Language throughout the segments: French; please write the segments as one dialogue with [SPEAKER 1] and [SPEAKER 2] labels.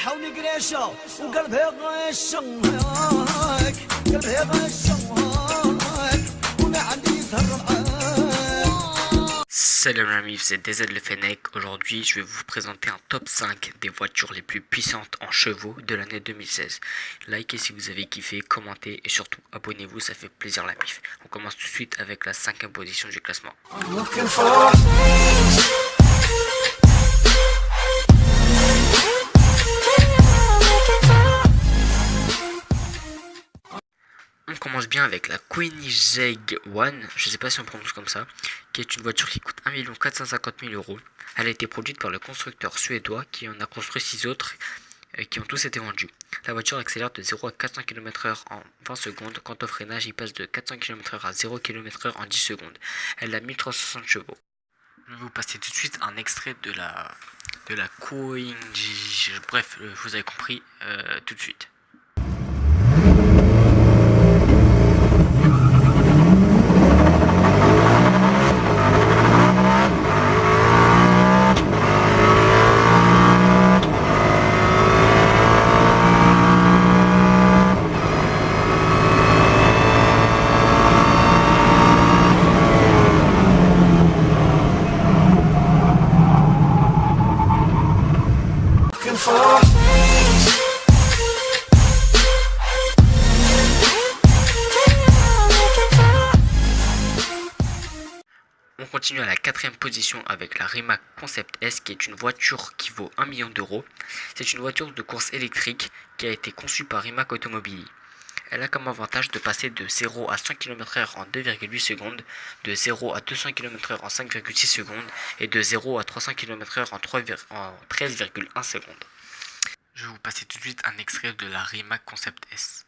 [SPEAKER 1] حاوني قريشه وقلبها غشم هاك قلبها غشم هاك وانا عندي سهر معاك.
[SPEAKER 2] Salut mes amis, c'est DZ le Fennec. Aujourd'hui, je vais vous présenter un top 5 des voitures les plus puissantes en chevaux de l'année 2016. Likez si vous avez kiffé, commentez et surtout abonnez-vous, ça fait plaisir la mif. On commence tout de suite avec la 5e position du classement. On commence bien avec la Koenigsegg One, je ne sais pas si on prononce comme ça, qui est une voiture qui coûte 1 450 000 euros. Elle a été produite par le constructeur suédois qui en a construit 6 autres qui ont tous été vendus. La voiture accélère de 0 à 400 km/h en 20 secondes. Quant au freinage, il passe de 400 km/h à 0 km/h en 10 secondes. Elle a 1360 chevaux. Je vais vous passer tout de suite un extrait de la Koenigsegg. Bref, vous avez compris tout de suite. On continue à la 4e position avec la Rimac Concept S qui est une voiture qui vaut 1 million d'euros. C'est une voiture de course électrique qui a été conçue par Rimac Automobili. Elle a comme avantage de passer de 0 à 100 km/h en 2,8 secondes, de 0 à 200 km/h en 5,6 secondes et de 0 à 300 km/h en 13,1 secondes. Je vais vous passer tout de suite un extrait de la Rimac Concept S.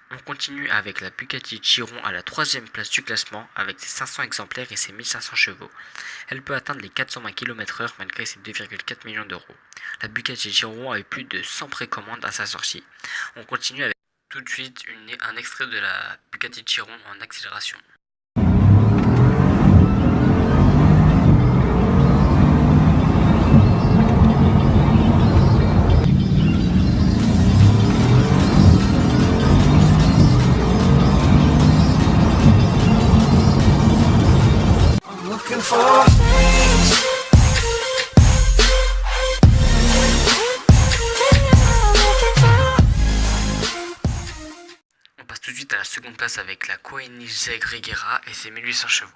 [SPEAKER 2] On continue avec la Bugatti Chiron à la 3e place du classement avec ses 500 exemplaires et ses 1500 chevaux. Elle peut atteindre les 420 km/h malgré ses 2,4 millions d'euros. La Bugatti Chiron a eu plus de 100 précommandes à sa sortie. On continue avec tout de suite un extrait de la Bugatti Chiron en accélération. On passe tout de suite à la 2e place avec la Koenigsegg Regera et ses 1800 chevaux.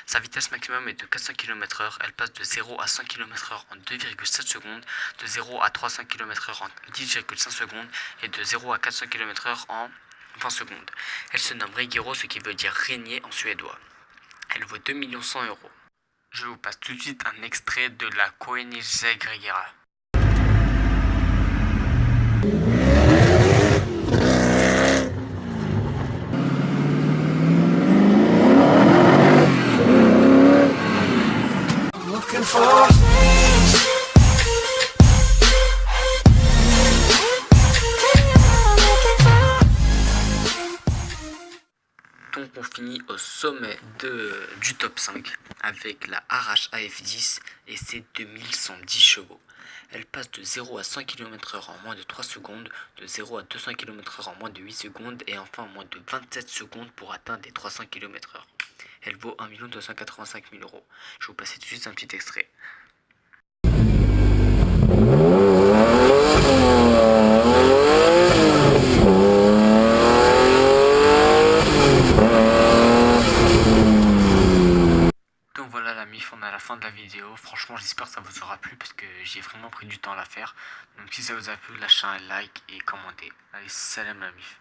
[SPEAKER 2] Sa vitesse maximum est de 400 km/h, elle passe de 0 à 100 km/h en 2,7 secondes, de 0 à 300 km/h en 10,5 secondes et de 0 à 400 km/h en 20 secondes. Elle se nomme Regero, ce qui veut dire régner en suédois. Elle vaut 2 100 000 euros. Je vous passe tout de suite un extrait de la Koenigsegg Regera. Donc on finit au sommet du top 5 avec la Arash AF10 et ses 2110 chevaux. Elle passe de 0 à 100 km/h en moins de 3 secondes, de 0 à 200 km/h en moins de 8 secondes et enfin en moins de 27 secondes pour atteindre les 300 km/h. Elle vaut 1 285 000 euros. Je vais vous passer tout de suite un petit extrait. Donc voilà la mif, on est à la fin de la vidéo. Franchement j'espère que ça vous aura plu parce que j'ai vraiment pris du temps à la faire. Donc si ça vous a plu, lâchez un like et commentez. Allez, salam la mif.